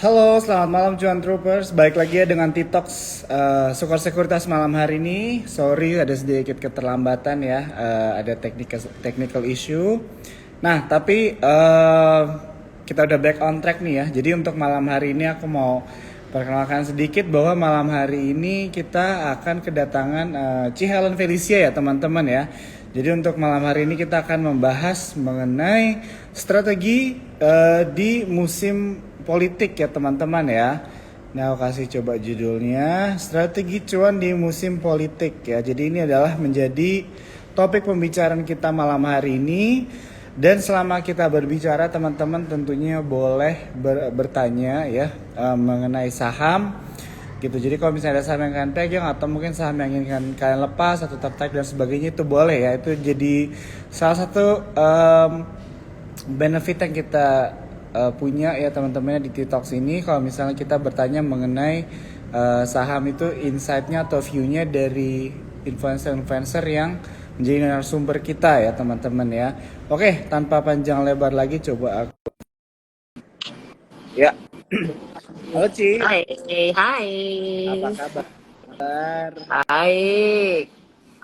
Halo, selamat malam Cuan Troopers. Baik lagi ya dengan Titox Sukor Sekuritas malam hari ini. Sorry ada sedikit keterlambatan ya, ada technical issue. Nah, tapi kita udah back on track nih ya. Jadi untuk malam hari ini aku mau perkenalkan sedikit bahwa malam hari ini kita akan kedatangan Ci Helen Felicia ya teman-teman ya. Jadi untuk malam hari ini kita akan membahas mengenai strategi di musim politik ya teman-teman ya. Nah, aku kasih coba judulnya strategi cuan di musim politik ya. Jadi ini adalah menjadi topik pembicaraan kita malam hari ini. Dan selama kita berbicara teman-teman tentunya boleh bertanya ya mengenai saham gitu. Jadi kalau misalnya ada saham yang kalian pegang atau mungkin saham yang ingin kalian lepas atau tertarik dan sebagainya itu boleh ya. Itu jadi salah satu benefit yang kita punya ya teman-temannya di TikTok ini. Kalau misalnya kita bertanya mengenai saham itu insight-nya atau view-nya dari influencer-influencer yang menjadi narasumber kita ya teman-teman ya. Oke, tanpa panjang lebar lagi coba aku ya. Halo Ci, Hai, hai, apa kabar? baik.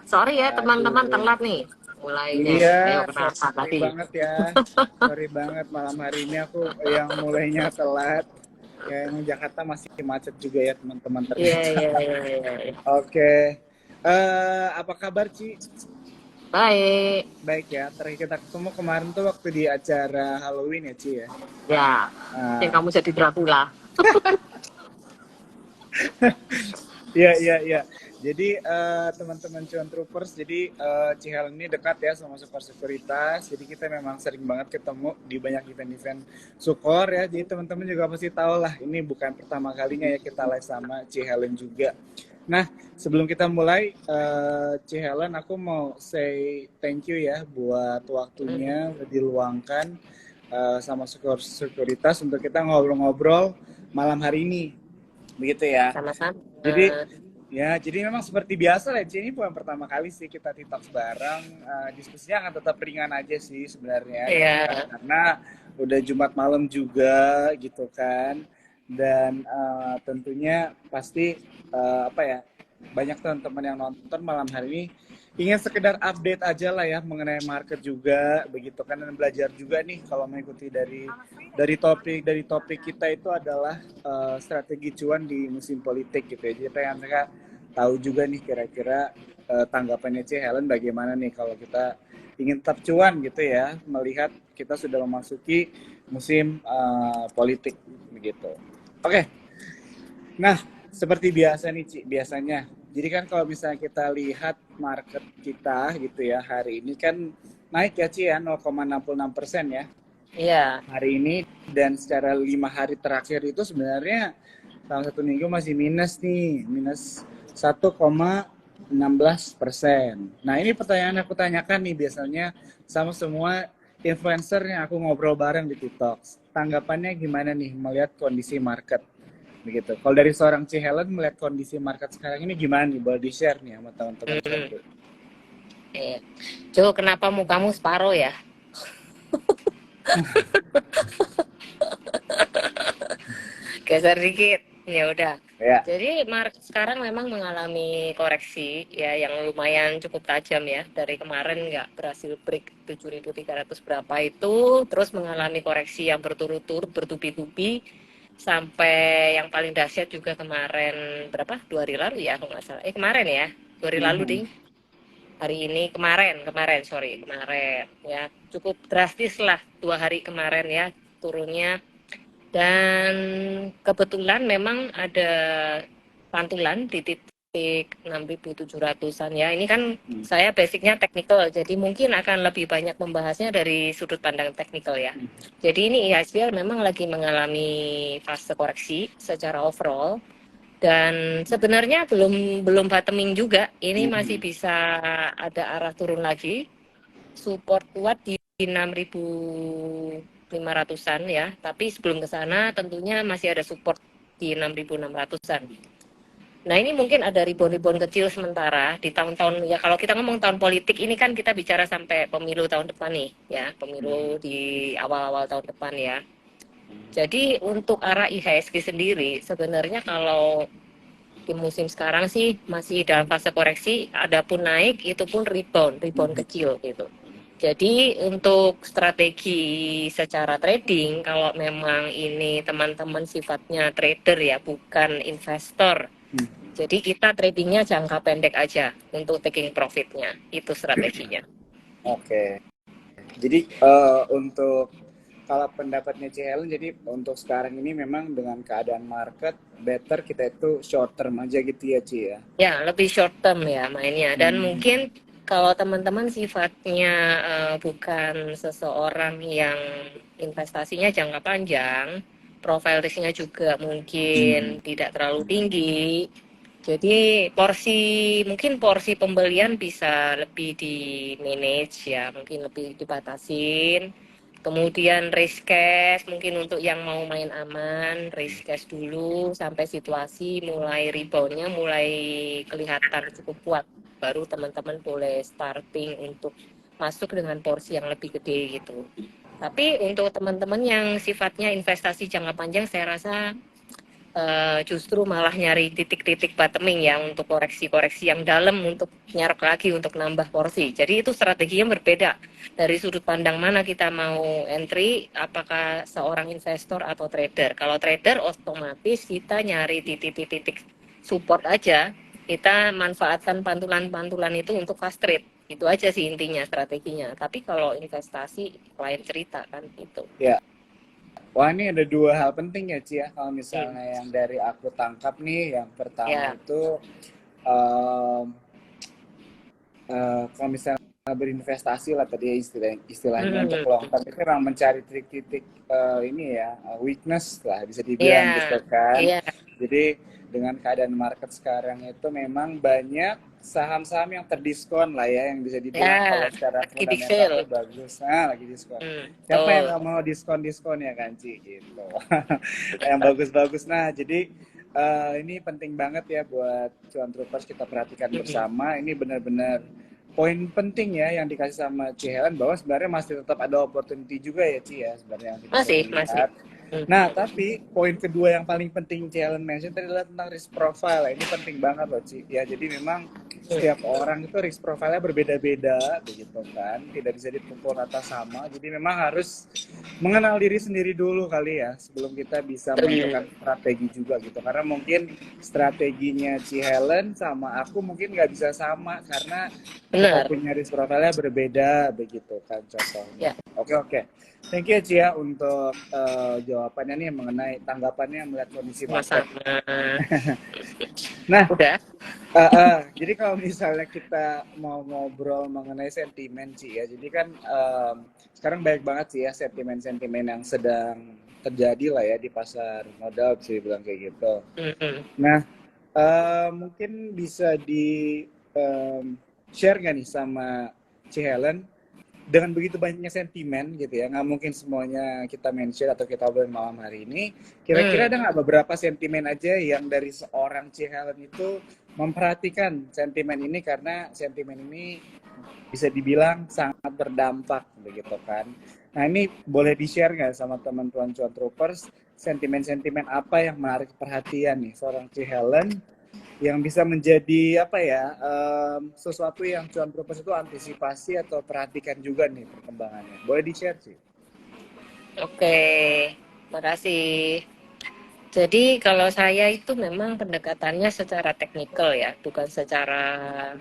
Sorry ya teman-teman Aduh, telat nih mulainya. iya, Ayo kenapa sorry tadi? banget ya. Sorry banget malam hari ini aku yang mulainya telat. Ya emang Jakarta masih macet juga ya teman-teman Iya, ternyata. iya, iya, iya, iya. Oke, apa kabar Ci? Baik. Baik ya, terakhir kita ketemu kemarin tuh waktu di acara Halloween ya Ci ya. Ya, yang Nah, kamu jadi Dracula. iya iya iya. Jadi teman-teman Cuan Troopers, jadi Cihal ini dekat ya sama Sukor Sekuritas. Jadi kita memang sering banget ketemu di banyak event-event Sukor ya. Jadi teman-teman juga pasti tahu lah, ini bukan pertama kalinya ya kita live sama Cihelen juga. Nah, sebelum kita mulai, Cihelen aku mau say thank you ya buat waktunya udah diluangkan sama Sukor Sekuritas untuk kita ngobrol-ngobrol malam hari ini. Begitu ya. Sama-sama. Jadi ya, jadi memang seperti biasa lah, ini bukan pertama kali sih kita TikTok bareng. Diskusinya akan tetap ringan aja sih sebenarnya, gitu kan. Iya. Karena udah Jumat malam juga, gitu kan. Dan tentunya pasti apa ya, banyak teman-teman yang nonton malam hari ini ingin sekedar update aja lah ya mengenai market juga, begitu kan, dan belajar juga nih kalau mengikuti dari topik kita itu adalah strategi cuan di musim politik gitu ya. Jadi pengen mereka tahu juga nih kira-kira tanggapannya C Helen bagaimana nih kalau kita ingin tetap cuan gitu ya, melihat kita sudah memasuki musim politik begitu. Oke, nah seperti biasa nih Ci, biasanya. Jadi kan kalau misalnya kita lihat market kita gitu ya hari ini kan naik ya Ci ya 0,66% ya Iya. hari ini, dan secara 5 hari terakhir itu sebenarnya dalam 1 minggu masih minus nih, minus 1,16%. Nah ini pertanyaan aku tanyakan nih biasanya sama semua influencer yang aku ngobrol bareng di TikTok. Tanggapannya gimana nih melihat kondisi market? Begitu. Kalau dari seorang Ci Helen melihat kondisi market sekarang ini gimana nih? Boleh di-share nih sama teman-teman Hmm. Cuanku. Iya. Jo, kenapa mukamu separuh ya? Geser dikit. Ya udah. Ya. Jadi sekarang memang mengalami koreksi ya yang lumayan cukup tajam ya. Dari kemarin nggak berhasil break 7.300 berapa itu, terus mengalami koreksi yang berturut-turut bertubi-tubi sampai yang paling dahsyat juga kemarin berapa? 2 hari lalu ya kalau nggak salah. Kemarin ya, 2 hari lalu Mhm. ding. Hari ini kemarin sorry kemarin ya cukup drastis lah 2 hari kemarin ya turunnya, dan kebetulan memang ada pantulan di titik 6.700-an ya. Ini kan Hmm. saya basicnya technical, jadi mungkin akan lebih banyak membahasnya dari sudut pandang technical ya. Jadi ini IHSG memang lagi mengalami fase koreksi secara overall, dan sebenarnya belum belum bottoming juga. Ini masih Mhm. bisa ada arah turun lagi. Support kuat di 6.500-an ya. Tapi sebelum ke sana tentunya masih ada support di 6.600-an. Nah ini mungkin ada rebound-rebound kecil sementara di tahun-tahun ya, kalau kita ngomong tahun politik ini kan kita bicara sampai pemilu tahun depan nih ya, pemilu Mhm. di awal-awal tahun depan ya. Jadi untuk arah IHSG sendiri sebenarnya kalau di musim sekarang sih masih dalam fase koreksi, adapun naik itu pun rebound kecil gitu. Jadi untuk strategi secara trading, kalau memang ini teman-teman sifatnya trader ya, bukan investor. Hmm. Jadi kita tradingnya jangka pendek aja untuk taking profitnya, itu strateginya. Oke. Jadi untuk kalau pendapatnya Ci Helen, jadi untuk sekarang ini memang dengan keadaan market better kita itu short term aja gitu ya Ci ya. Ya, lebih short term ya mainnya. Dan Hmm. mungkin kalau teman-teman sifatnya bukan seseorang yang investasinya jangka panjang, profile risknya juga Hmm. mungkin tidak terlalu tinggi. Jadi mungkin porsi pembelian bisa lebih di manage ya, mungkin lebih dibatasin. Kemudian risk cash mungkin untuk yang mau main aman, risk cash dulu sampai situasi mulai reboundnya mulai kelihatan cukup kuat. Baru teman-teman boleh starting untuk masuk dengan porsi yang lebih gede gitu. Tapi untuk teman-teman yang sifatnya investasi jangka panjang, saya rasa justru malah nyari titik-titik bottoming ya untuk koreksi-koreksi yang dalam untuk nyarok lagi untuk nambah porsi. Jadi itu strateginya berbeda dari sudut pandang mana kita mau entry, apakah seorang investor atau trader. Kalau trader otomatis kita nyari titik-titik support aja, kita manfaatkan pantulan-pantulan itu untuk fast trade. Itu aja sih intinya strateginya. Tapi kalau investasi lain cerita kan itu. Ya. Wah, ini ada dua hal penting ya Ci ya. Kalau Hmm. misalnya yang dari aku tangkap nih, yang pertama Ya. itu em, kalau misalnya berinvestasi lah tadi istilahnya untuk Hmm. long term itu memang mencari titik-titik ini ya weakness lah bisa Iya. dibilang gitu kan. Iya. Jadi dengan keadaan market sekarang itu memang banyak saham-saham yang terdiskon lah ya yang bisa dibilang kalau Ya, secara lagi di fundamental tuh sale. bagus. Nah, lagi diskon. Siapa yang Betul. nggak mau diskon-diskon ya kan Ci gitu. Yang bagus-bagus. Nah, jadi ini penting banget ya buat cuan troopers kita perhatikan Mm-mm. bersama. Ini benar-benar poin penting ya yang dikasih sama Ci Helen bahwa sebenarnya masih tetap ada opportunity juga ya Ci ya sebenarnya yang kita Masih, perlu masih. lihat. Nah, Mm-mm. tapi poin kedua yang paling penting Ci Helen mention tadi adalah tentang risk profile. Ini penting banget loh Ci. Ya, jadi memang setiap orang itu risk profile-nya berbeda-beda begitu kan. Tidak bisa dipukul rata sama. Jadi memang harus mengenal diri sendiri dulu kali ya sebelum kita bisa menentukan Betul. strategi juga gitu karena mungkin strateginya Ci Helen sama aku mungkin nggak bisa sama karena kita Benar. punya risk profile-nya berbeda begitu kan contohnya. Ya, Oke, oke, thank you Ci ya untuk jawabannya nih mengenai tanggapannya melihat kondisi market. sama-sama. Nah, Udah. jadi kalau misalnya kita mau ngobrol mengenai sentimen sih ya, jadi kan sekarang banyak banget sih ya sentimen-sentimen yang sedang terjadi lah ya di pasar modal bisa dibilang kayak gitu. Mm-mm. Nah, mungkin bisa di share nggak nih sama Ci Helen dengan begitu banyaknya sentimen gitu ya, nggak mungkin semuanya kita mention atau kita obrolin malam hari ini. Kira-kira ada Mm. nggak beberapa sentimen aja yang dari seorang Ci Helen itu memperhatikan sentimen ini karena sentimen ini bisa dibilang sangat berdampak begitu kan. Nah ini boleh di-share nggak sama teman-teman cuan troopers sentimen-sentimen apa yang menarik perhatian nih seorang Ci Helen yang bisa menjadi apa ya sesuatu yang cuan purpose itu antisipasi atau perhatikan juga nih perkembangannya boleh di share sih. Oke, makasih. Jadi kalau saya itu memang pendekatannya secara teknikal ya, bukan secara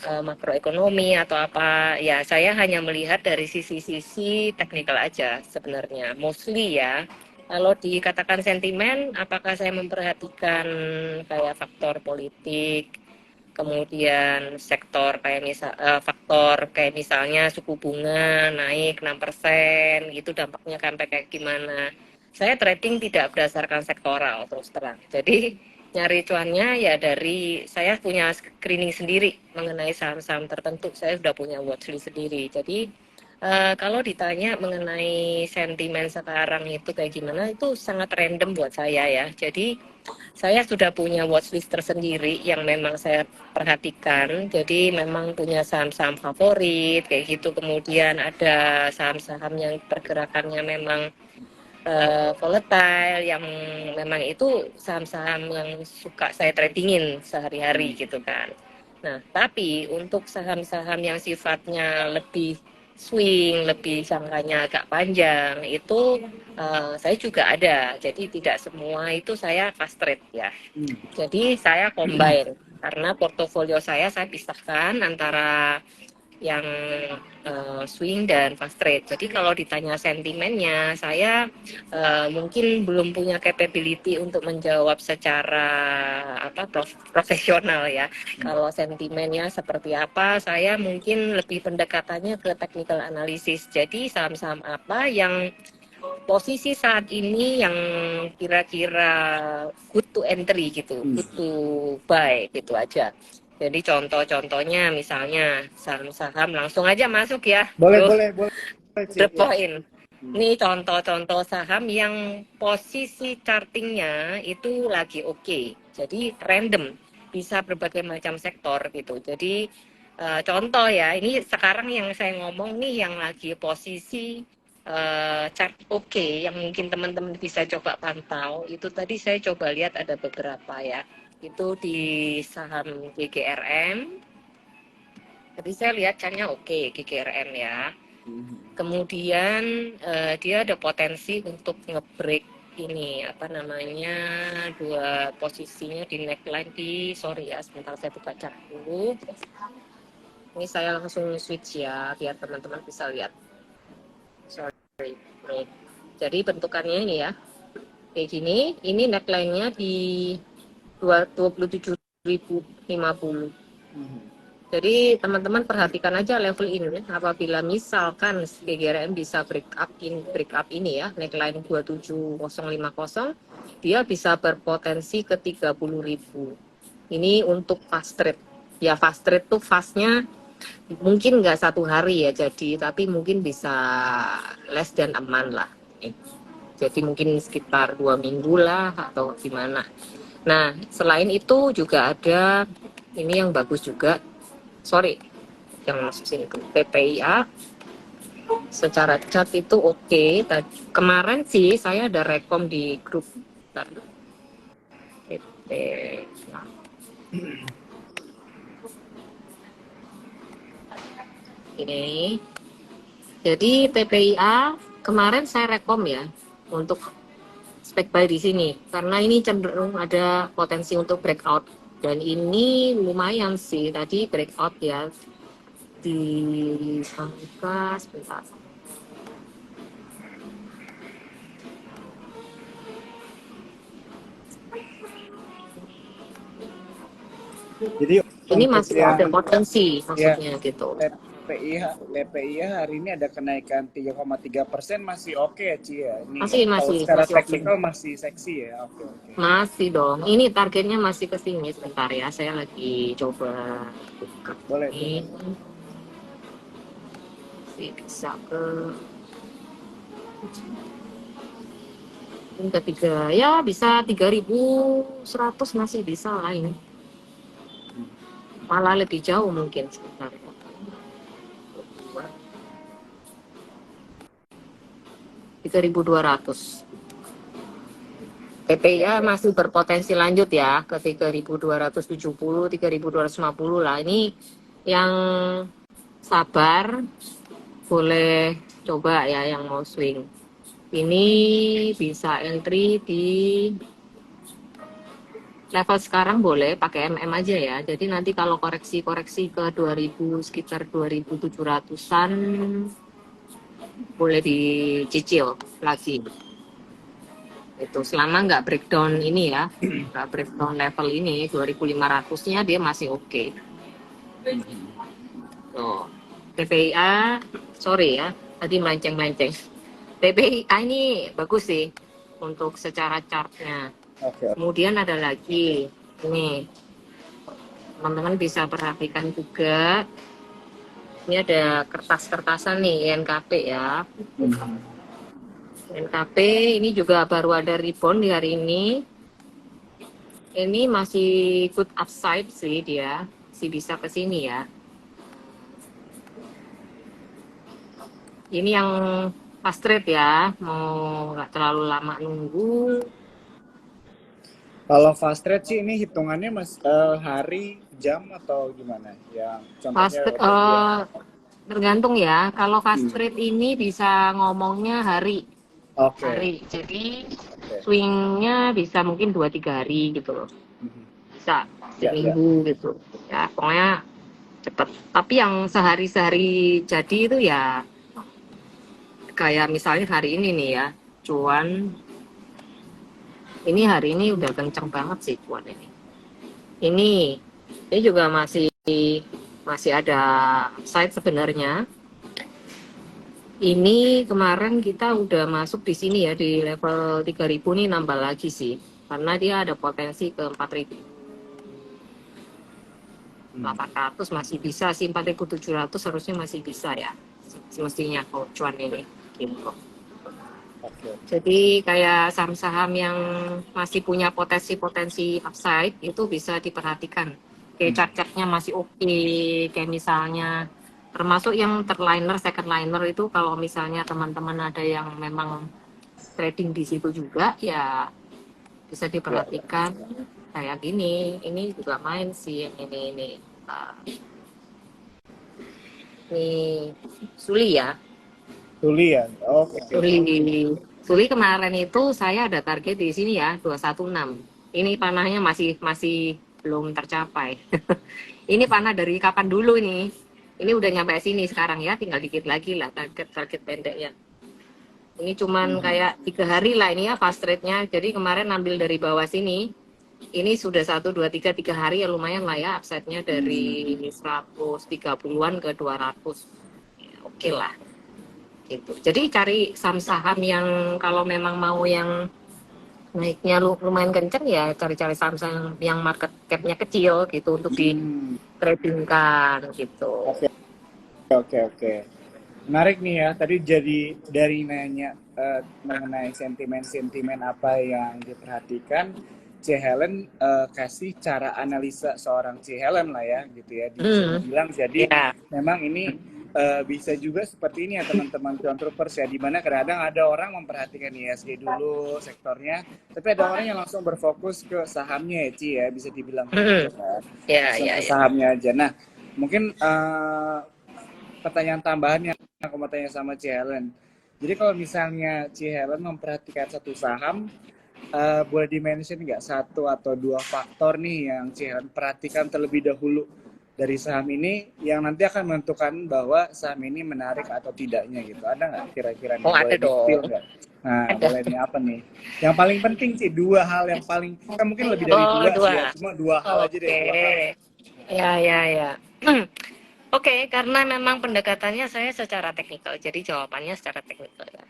makroekonomi atau apa. Ya, saya hanya melihat dari sisi-sisi teknikal aja sebenarnya. Mostly ya. Kalau dikatakan sentimen, apakah saya memperhatikan kayak faktor politik, kemudian faktor kayak misalnya suku bunga naik 6% gitu dampaknya sampai kayak gimana. Saya trading tidak berdasarkan sektoral terus terang. Jadi nyari cuannya ya dari saya punya screening sendiri mengenai saham-saham tertentu. Saya sudah punya watchlist sendiri. Jadi kalau ditanya mengenai sentimen sekarang itu kayak gimana, itu sangat random buat saya ya. Jadi saya sudah punya watchlist tersendiri yang memang saya perhatikan. Jadi memang punya saham-saham favorit kayak gitu. Kemudian ada saham-saham yang pergerakannya memang volatile yang memang itu saham-saham yang suka saya tradingin sehari-hari gitu kan. Nah, tapi untuk saham-saham yang sifatnya lebih swing, lebih jangkanya agak panjang, itu saya juga ada. Jadi tidak semua itu saya fast trade ya. Jadi saya combine karena portofolio saya pisahkan antara yang swing dan fast trade. Jadi kalau ditanya sentimennya, saya mungkin belum punya capability untuk menjawab secara profesional ya. Kalau sentimennya seperti apa, saya mungkin lebih pendekatannya ke technical analysis. Jadi saham-saham apa yang posisi saat ini yang kira-kira good to entry gitu, good to buy gitu aja. Jadi contoh-contohnya misalnya saham-saham langsung aja masuk ya, Boleh, bro. boleh, boleh, Ci. The Ya. point. Ini contoh-contoh saham yang posisi chartingnya itu lagi oke. Jadi random, bisa berbagai macam sektor gitu. Jadi contoh ya, ini sekarang yang saya ngomong nih yang lagi posisi chart oke, yang mungkin teman-teman bisa coba pantau. Itu tadi saya coba lihat ada beberapa ya. Itu di saham GGRM. Tapi saya lihat chartnya oke, GGRM ya. Kemudian dia ada potensi untuk nge-break ini apa namanya dua posisinya di neckline di sorry ya sebentar saya buka chart dulu. Ini saya langsung switch ya biar teman-teman bisa lihat. Sorry. Nih. Jadi bentukannya ini ya kayak gini. Ini neckline-nya di 27.050. Jadi teman-teman perhatikan aja level ini. Apabila misalkan GGRM bisa break up ini ya, neckline 27050, dia bisa berpotensi ke 30.000. Ini untuk fast trade. Ya fast trade tuh fastnya mungkin nggak 1 hari ya jadi, tapi mungkin bisa less than a month lah. Jadi mungkin sekitar 2 minggu lah atau gimana. Nah selain itu juga ada ini yang bagus juga. Sorry, yang masuk sini ke PPIA secara chart itu oke. Kemarin sih saya ada rekom di grup ini. Jadi PPIA kemarin saya rekom ya untuk spek buy di sini karena ini cenderung ada potensi untuk breakout dan ini lumayan sih tadi breakout ya di angka sebentar. Jadi Ini untuk masih yang ada potensi ya maksudnya gitu. LPIH hari ini ada kenaikan 3,3%, masih oke ya Ci ya. Ini ya. Kalau Masih secara oke. teknikal masih seksi ya. Oke, oke. Masih dong. Ini targetnya masih ke sini sebentar ya. Saya lagi coba buka. Boleh, Ini boleh. bisa ke ketiga ya bisa 3.100 masih bisa lah ini. Malah lebih jauh mungkin sebentar. 3.200. PPIA masih berpotensi lanjut ya ke 3.270, 3.250 lah. Ini yang sabar boleh coba ya yang mau swing. Ini bisa entry di level sekarang boleh pakai MM aja ya. Jadi nanti kalau koreksi-koreksi ke 2000 sekitar 2.700-an boleh dicicil lagi. Itu selama nggak breakdown ini ya, nggak breakdown level ini 2.500-nya dia masih oke. Tuh. PPIA, sorry ya, tadi melenceng-melenceng. PPIA ini bagus sih untuk secara chartnya. Oke. Kemudian ada lagi, ini teman-teman bisa perhatikan juga. Ini ada kertas-kertasan nih, INKP ya. NKP ini juga baru ada rebound di hari ini. Ini masih good upside sih dia, masih bisa ke sini ya. Ini yang fast trade ya, mau nggak terlalu lama nunggu. Kalau fast trade sih ini hitungannya mas hari, jam atau gimana? Yang Fast contohnya trade, berarti yang tergantung ya. Kalau fast hmm, trade ini bisa ngomongnya hari, oke, hari. Jadi oke. swingnya bisa mungkin 2-3 hari gitu loh. Mhm. Bisa Ya, ya. seminggu gitu. Ya pokoknya cepet. Tapi yang sehari-sehari jadi itu ya kayak misalnya hari ini nih ya, cuan ini hari ini udah kenceng banget sih cuan ini. Ini juga masih masih ada upside sebenarnya. Ini kemarin kita udah masuk di sini ya di level 3.000 nih, nambah lagi sih. Karena dia ada potensi ke 4.800 masih bisa sih, 4.700 harusnya masih bisa ya. Semestinya kalau cuan ini gitu. Oke, oke. Jadi kayak saham-saham yang masih punya potensi-potensi upside itu bisa diperhatikan. Kayak Hmm. chart-chartnya masih oke, kayak misalnya termasuk yang third liner, second liner itu kalau misalnya teman-teman ada yang memang trading di situ juga ya bisa Ya, ya. diperhatikan. Kayak gini, ini juga main sih yang ini. Uh, ini Suli ya. Tuli ya. Oke, oke. Suli, Suli kemarin itu saya ada target di sini ya 216. Ini panahnya masih masih belum tercapai. Ini panah dari kapan dulu nih? Ini udah nyampe sini sekarang ya, tinggal dikit lagi lah target pendeknya. Ini cuman Mhm. kayak 3 hari lah ini ya fast rate-nya. Jadi kemarin ambil dari bawah sini. Ini sudah 1, 2, 3 hari ya lumayan lah ya upside-nya dari Hmm. 130-an ke 200. Ya, oke lah gitu. Jadi cari saham-saham yang kalau memang mau yang naiknya lumayan kenceng ya cari-cari saham-saham yang market cap-nya kecil gitu untuk di Hmm. tradingkan gitu. Oke, oke, oke. Menarik nih ya. Tadi jadi dari nanya mengenai sentimen-sentimen apa yang diperhatikan, C. Helen kasih cara analisa seorang C. Helen lah ya, gitu ya. Bisa Hmm, dibilang jadi ya. memang ini bisa juga seperti ini ya teman-teman John Troopers ya. Dimana kadang-kadang ada orang memperhatikan ISG dulu sektornya, tapi ada orang yang langsung berfokus ke sahamnya ya, Ci ya. Bisa dibilang kayak Hmm, gitu kan. ya, Langsung ya, ke ya. sahamnya aja. Nah, mungkin pertanyaan tambahan yang aku mau tanya sama Ci Helen. Jadi kalau misalnya Ci Helen memperhatikan satu saham, boleh dimention nggak satu atau dua faktor nih yang Ci Helen perhatikan terlebih dahulu dari saham ini yang nanti akan menentukan bahwa saham ini menarik atau tidaknya gitu. Ada nggak kira-kira nih? Oh ada Boleh di-spill dong. nggak? Nah, Ada. boleh nih apa nih? Yang paling penting sih dua hal yang paling kan mungkin lebih dari Oh dua sih ya. dua. Cuma dua hal aja deh, Oke. dua hal. Ya, ya, ya. Oke, karena memang pendekatannya saya secara teknikal, jadi jawabannya secara teknikal ya.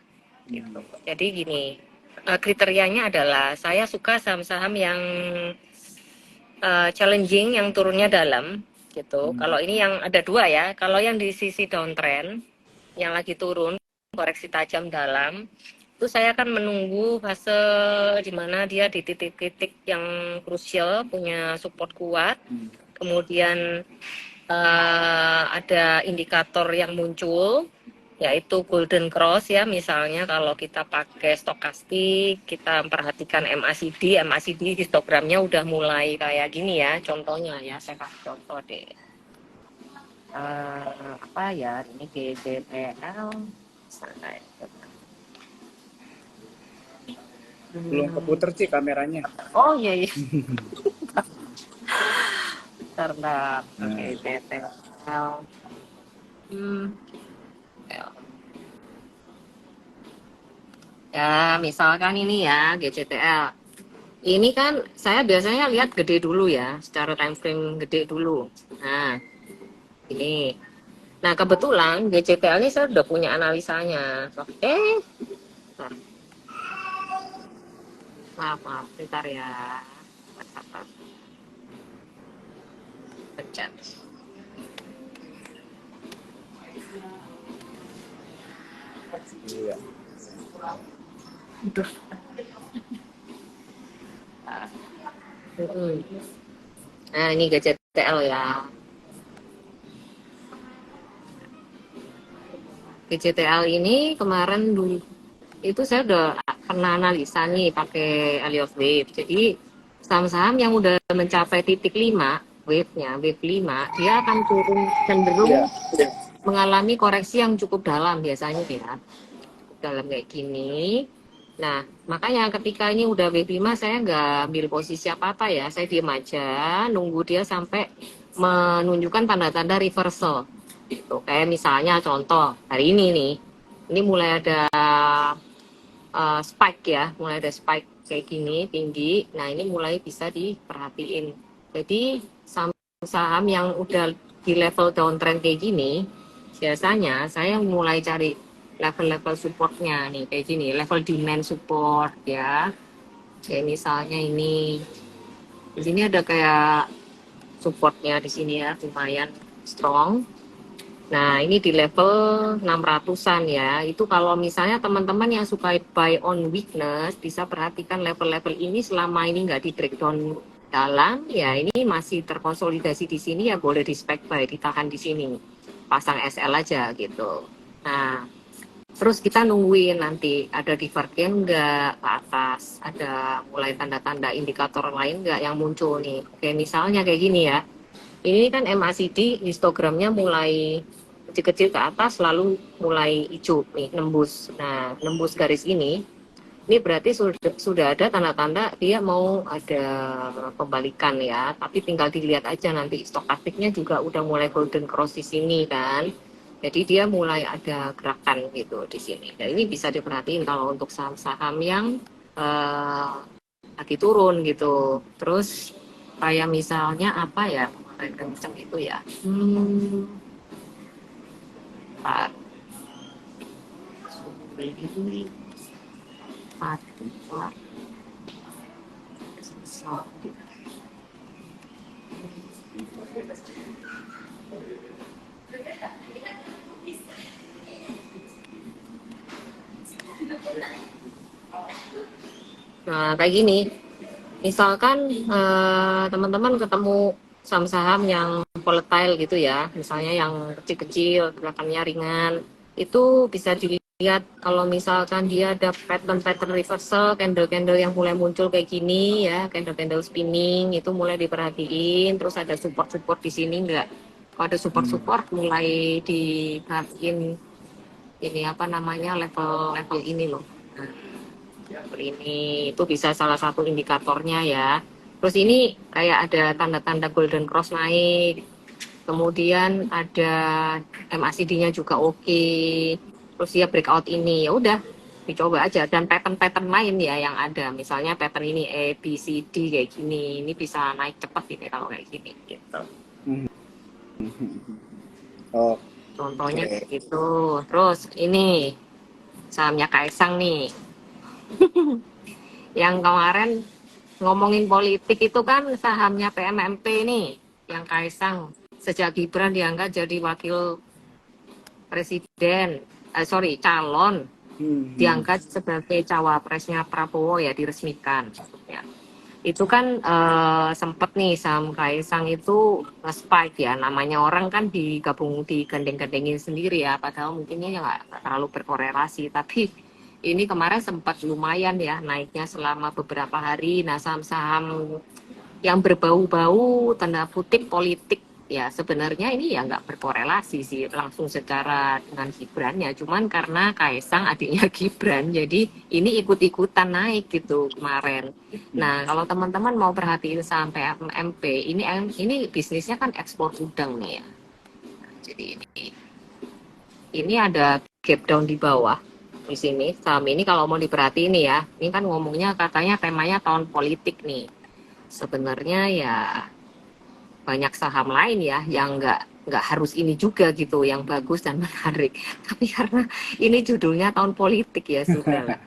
Gitu. Hmm. Jadi gini, kriterianya adalah saya suka saham-saham yang challenging, yang turunnya dalam, gitu. Hmm. Kalau ini yang ada dua ya, kalau yang di sisi downtrend, yang lagi turun, koreksi tajam dalam, itu saya akan menunggu fase di mana dia di titik-titik yang krusial, punya support kuat, Hmm. kemudian ada indikator yang muncul yaitu golden cross ya, misalnya kalau kita pakai stokastik kita perhatikan MACD histogramnya udah mulai kayak gini ya, contohnya ya saya kasih contoh deh. Apa ya ini GDPL misalnya. Belum keputer sih kameranya. Oh iya iya, bentar Nah, GDPL. Hmm, ya misalkan ini ya GCTL. Ini kan saya biasanya lihat gede dulu ya, secara time frame gede dulu. Nah, ini. Nah, kebetulan GCTL ini saya udah punya analisanya. Bentar. Maaf, bentar ya. Pencet. iya. Nah, ini GCTL ya. BCTL ini kemarin dulu itu saya udah pernah analisa nih pakai Elliott Wave. Jadi saham-saham yang udah mencapai titik 5, wave-nya, wave 5, dia akan turun cenderung Iya. mengalami koreksi yang cukup dalam biasanya ya. Dalam kayak gini. Nah, makanya ketika ini udah wave 5 saya nggak ambil posisi apa-apa ya. Saya diem aja, nunggu dia sampai menunjukkan tanda-tanda reversal. Gitu. Kayak misalnya contoh hari ini nih, ini mulai ada spike ya, mulai ada spike kayak gini tinggi. Nah ini mulai bisa diperhatiin. Jadi saham-saham yang udah di level downtrend kayak gini, biasanya saya mulai cari level-level supportnya nih kayak gini, level demand support ya. Kayak misalnya ini, di sini ada kayak supportnya di sini ya, lumayan strong. Nah, ini di level 600-an ya. Itu kalau misalnya teman-teman yang suka buy on weakness, bisa perhatikan level-level ini selama ini nggak di breakdown dalam, ya ini masih terkonsolidasi di sini ya boleh di spec buy, ditahan di sini. Pasang SL aja gitu. Nah, terus kita nungguin nanti ada divergen nggak ke atas, ada mulai tanda-tanda indikator lain nggak yang muncul nih. Kayak misalnya kayak gini ya. Ini kan MACD histogramnya mulai kecil-kecil ke atas lalu mulai hijau nih nembus. Nah, nembus garis ini berarti sudah ada tanda-tanda dia mau ada pembalikan ya. Tapi tinggal dilihat aja nanti stokastiknya juga udah mulai golden cross di sini kan. Jadi dia mulai ada gerakan gitu di sini. Dan ini bisa diperhatiin kalau untuk saham-saham yang eh, lagi turun gitu. Terus kayak misalnya apa ya kemarin kenceng itu ya. Pak, Pak, Nah, kayak gini. Misalkan teman-teman ketemu saham-saham yang volatile gitu ya, misalnya yang kecil-kecil, gerakannya ringan, itu bisa dilihat kalau misalkan dia ada pattern-pattern reversal, candle-candle yang mulai muncul kayak gini ya, candle-candle spinning, itu mulai diperhatiin, terus ada support-support di sini enggak? Kalau ada support-support mulai diperhatiin ini apa namanya level-level ini loh. Nah, ini itu bisa salah satu indikatornya ya. Terus ini kayak ada tanda-tanda golden cross naik, kemudian ada MACD-nya juga oke, terus dia breakout ini ya udah dicoba aja dan pattern-pattern lain ya yang ada, misalnya pattern ini A B C D kayak gini, ini bisa naik cepat ini kalau kayak gini gitu. Mhm. Oke. Contohnya kayak gitu. Terus ini sahamnya Kaisang nih, yang kemarin ngomongin politik itu kan sahamnya PMMP nih, yang Kaisang sejak Gibran diangkat jadi wakil presiden, calon, Mhm. diangkat sebagai cawapresnya Prabowo ya diresmikan. Ya. Itu kan sempet nih saham Kaisang itu nge-spike ya, namanya orang kan digabung digandeng-gandengin sendiri ya, padahal mungkinnya ya nggak terlalu berkorelasi, tapi ini kemarin sempat lumayan ya naiknya selama beberapa hari. Nah saham-saham yang berbau-bau tanda kutip politik ya sebenarnya ini ya nggak berkorelasi sih langsung secara dengan Gibrannya, cuman karena Kaisang adiknya Gibran jadi ini ikut-ikutan naik gitu kemarin. Nah kalau teman-teman mau perhatiin sampai MP ini bisnisnya kan ekspor udang nih ya, jadi ini ada gap down di bawah di sini saham ini kalau mau diperhatiin nih ya, ini kan ngomongnya katanya temanya tahun politik nih, sebenarnya ya banyak saham lain ya yang nggak harus ini juga gitu yang bagus dan menarik, tapi karena ini judulnya tahun politik ya sudah lah.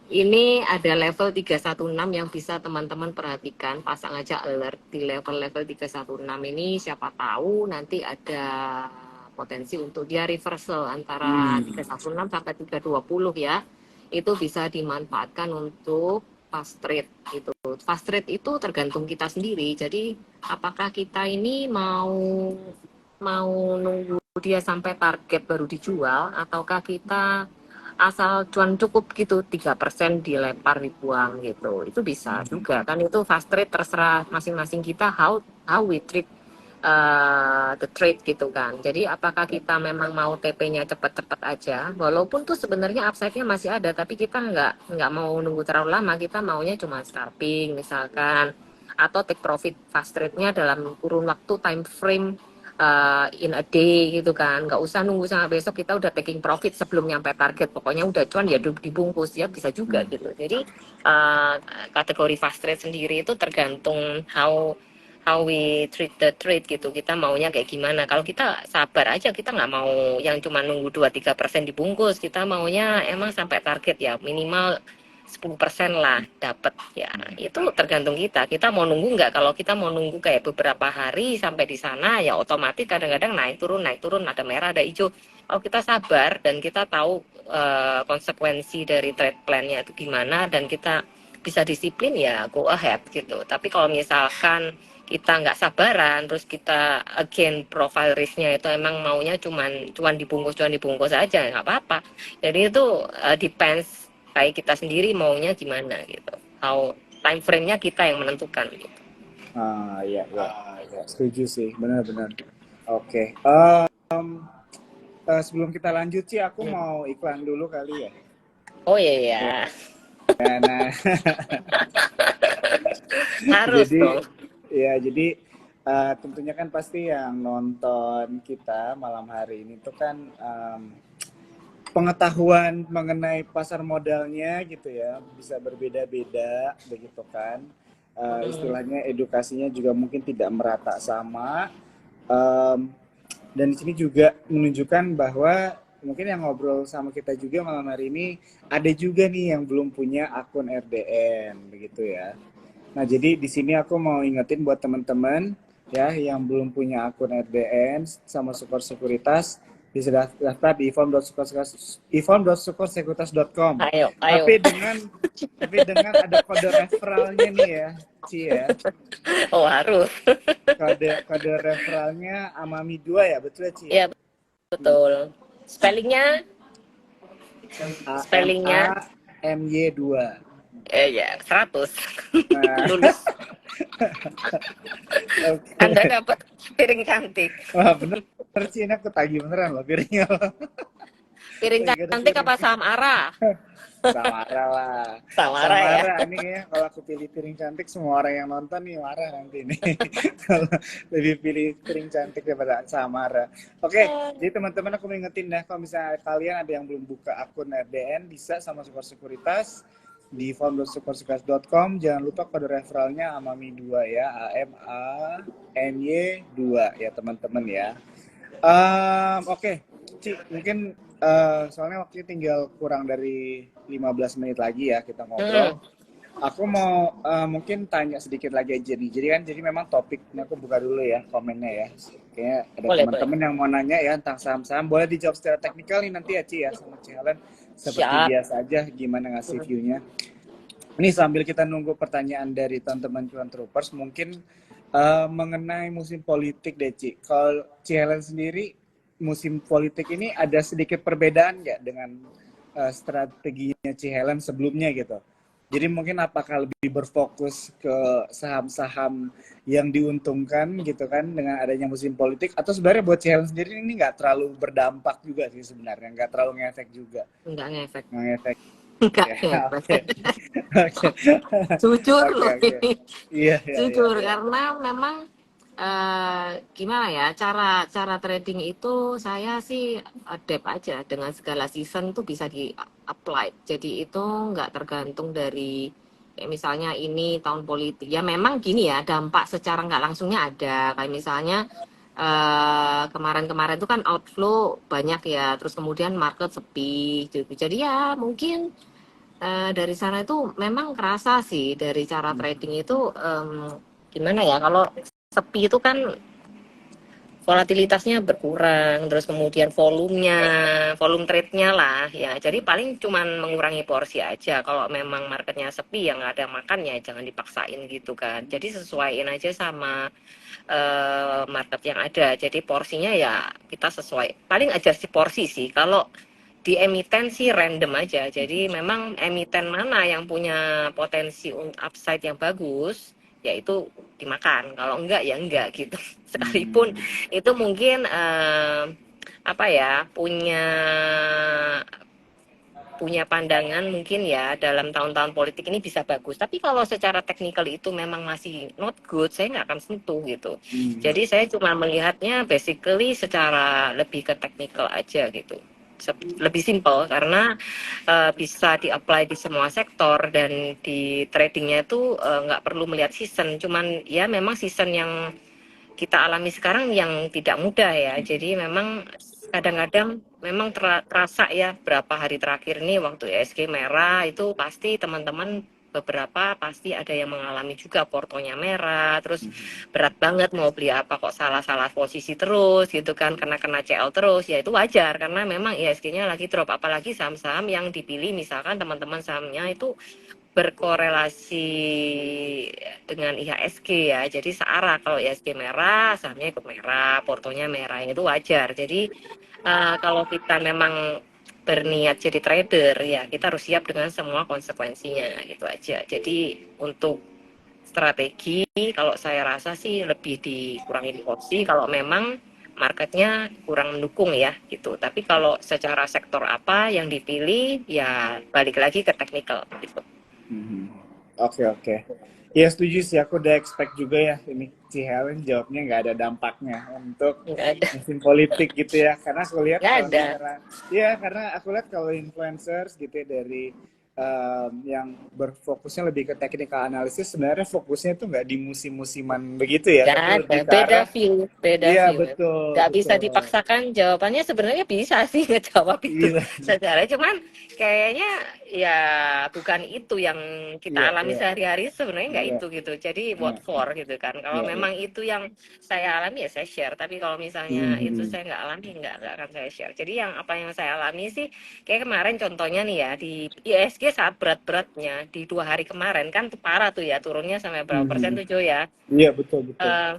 Ini ada level 316 yang bisa teman-teman perhatikan, pasang aja alert di level-level 316 ini, siapa tahu nanti ada potensi untuk dia reversal antara Hmm. 316 sampai 320 ya. Itu bisa dimanfaatkan untuk fast trade gitu. Fast trade itu tergantung kita sendiri. Jadi apakah kita ini mau mau nunggu dia sampai target baru dijual, ataukah kita asal cuan cukup gitu 3% dilempar dibuang gitu, itu bisa juga kan. Itu fast trade terserah masing-masing kita, how we treat the trade gitu kan. Jadi apakah kita memang mau TP-nya cepat-cepat aja, walaupun tuh sebenarnya upside-nya masih ada, tapi kita nggak mau nunggu terlalu lama, kita maunya cuma scalping misalkan, atau take profit fast trade-nya dalam kurun waktu time frame in a day gitu kan. Nggak usah nunggu sampai besok, kita udah taking profit sebelum nyampe target, pokoknya udah cuan ya dibungkus ya, bisa juga gitu. Jadi uh, kategori fast trade sendiri itu tergantung how we treat the trade gitu. Kita maunya kayak gimana. Kalau kita sabar aja, kita nggak mau yang cuma nunggu 2-3% dibungkus. Kita maunya emang sampai target ya minimal 10% lah dapat ya. Itu tergantung kita. Kita mau nunggu nggak? Kalau kita mau nunggu kayak beberapa hari sampai di sana ya otomatis kadang-kadang naik turun, ada merah, ada hijau. Kalau kita sabar dan kita tahu konsekuensi dari trade plan-nya itu gimana, dan kita bisa disiplin ya go ahead gitu. Tapi kalau misalkan kita nggak sabaran, terus kita again profile risknya itu emang maunya cuman dibungkus aja, nggak apa-apa. Jadi itu depends kayak kita sendiri maunya gimana gitu. How time frame-nya kita yang menentukan gitu. Iya, iya, iya, setuju sih, benar-benar. Oke. Sebelum kita lanjut sih, aku mau iklan dulu kali ya. Oh iya ya. Nah, Harus dong. jadi tentunya kan pasti yang nonton kita malam hari ini tuh kan pengetahuan mengenai pasar modalnya gitu ya bisa berbeda-beda begitu kan. Istilahnya edukasinya juga mungkin tidak merata sama. Dan di sini juga menunjukkan bahwa mungkin yang ngobrol sama kita juga malam hari ini ada juga nih yang belum punya akun RDN begitu ya. Nah, jadi di sini aku mau ingetin buat teman-teman ya yang belum punya akun RDN sama Sukor Sekuritas bisa daftar di ifom.sukorsekuritas.com. Ayo. Tapi dengan ada kode referralnya nih ya, Ci ya. Oh harus. Kode referralnya Amami 2 ya, betul ya, Ci? Iya betul. Spellingnya AMY 2. ya 100. Nah, Lulus. okay. Anda dapat piring cantik. Wah, bener Ci, ini aku tagih beneran loh piringnya. Piring cantik apa Samara? Samara lah. Samara ya. Ini ya, kalau aku pilih piring cantik, semua orang yang nonton nih marah nanti nih. Kalau lebih pilih piring cantik daripada Samara. Oke, jadi teman-teman aku mengingetin ya, kalau misalnya kalian ada yang belum buka akun RDN, bisa sama Sukor Sekuritas di form.sukorsekuritas.com. Jangan lupa kode referralnya Amami 2 ya, AMANY 2 ya teman-teman ya. Oke, Ci, mungkin soalnya waktunya tinggal kurang dari 15 menit lagi ya kita ngobrol. Aku mau mungkin tanya sedikit lagi aja nih. Jadi memang topiknya aku buka dulu ya komennya ya. Kayaknya ada teman-teman yang mau nanya ya tentang saham-saham. Boleh dijawab secara teknikal nih nanti ya Ci ya sama Ci Helen. Seperti biasa aja gimana ngasih view-nya. Ini sambil kita nunggu pertanyaan dari teman-teman Cuan Troopers, mungkin mengenai musim politik deh Ci. Kalau Ci Helen sendiri musim politik ini ada sedikit perbedaan nggak dengan strateginya Ci Helen sebelumnya gitu? Jadi mungkin apakah lebih berfokus ke saham-saham yang diuntungkan gitu kan dengan adanya musim politik, atau sebenarnya buat Ci Helen sendiri ini nggak terlalu berdampak juga sih sebenarnya, nggak terlalu ngefek juga? Nggak ngefek. Oke. Jujur loh ini. Iya. Jujur karena memang gimana ya, cara trading itu saya sih adapt aja dengan segala season tuh bisa di apply. Jadi itu nggak tergantung dari misalnya ini tahun politik. Ya memang gini ya, dampak secara nggak langsungnya ada. Kayak misalnya kemarin-kemarin itu kan outflow banyak ya, terus kemudian market sepi gitu. Jadi ya mungkin dari sana itu memang kerasa sih dari cara trading itu gimana ya, kalau sepi itu kan volatilitasnya berkurang, terus kemudian volume trade-nya lah ya. Jadi paling cuman mengurangi porsi aja. Kalau memang marketnya sepi ya nggak ada makan ya jangan dipaksain gitu kan. Jadi sesuaiin aja sama market yang ada. Jadi porsinya ya kita sesuai. Paling adjust porsi sih. Kalau di emiten sih random aja. Jadi memang emiten mana yang punya potensi untuk upside yang bagus, yaitu dimakan. Kalau enggak ya enggak gitu. Sekalipun Hmm. itu mungkin apa ya punya pandangan mungkin ya dalam tahun-tahun politik ini bisa bagus. Tapi kalau secara teknikal itu memang masih not good, saya nggak akan sentuh gitu. Hmm. Jadi saya cuma melihatnya basically secara lebih ke teknikal aja gitu. Lebih simple karena bisa di-apply di semua sektor dan di tradingnya itu nggak perlu melihat season. Cuman ya memang season yang kita alami sekarang yang tidak mudah ya. Jadi memang kadang-kadang memang terasa ya berapa hari terakhir ini waktu ESG merah itu pasti teman-teman beberapa pasti ada yang mengalami juga portonya merah, terus berat banget mau beli apa kok salah-salah posisi terus gitu kan, kena CL terus, ya itu wajar karena memang ESG-nya lagi drop, apalagi saham-saham yang dipilih misalkan teman-teman sahamnya itu berkorelasi dengan IHSG ya. Jadi searah kalau IHSG merah, sahamnya ikut merah, portonya merah itu wajar. Jadi kalau kita memang berniat jadi trader ya kita harus siap dengan semua konsekuensinya gitu aja. Jadi untuk strategi kalau saya rasa sih lebih dikurangin porsi kalau memang marketnya kurang mendukung ya gitu. Tapi kalau secara sektor apa yang dipilih ya balik lagi ke teknikal gitu. Mhm. Oke, oke. Ya setuju sih, aku udah expect juga ya ini si Helen jawabnya nggak ada dampaknya untuk Nggak ada, mesin politik gitu ya. Karena aku lihat nggak kalau ada. misalnya, ya karena aku lihat kalau influencers gitu ya dari yang berfokusnya lebih ke technical analysis, sebenarnya fokusnya tuh nggak di musim-musiman begitu ya, Nggak tapi ada, lebih ke beda arah, view, beda iya view. betul, Nggak bisa betul. dipaksakan jawabannya sebenarnya bisa sih ngejawab itu Iya, secara, cuman kayaknya ya bukan itu yang kita iya, alami iya, sehari-hari sebenarnya nggak iya, itu gitu. Jadi iya, what for gitu kan. Kalau iya, iya. memang itu yang saya alami ya saya share. Tapi kalau misalnya itu Mhm. saya nggak alami nggak akan saya share. Jadi yang apa yang saya alami sih kayak kemarin contohnya nih ya di ISG saat berat-beratnya di 2 hari kemarin kan tuh parah tuh ya turunnya sampai berapa persen Mhm. tuh Jo ya. Iya, betul, betul. eh,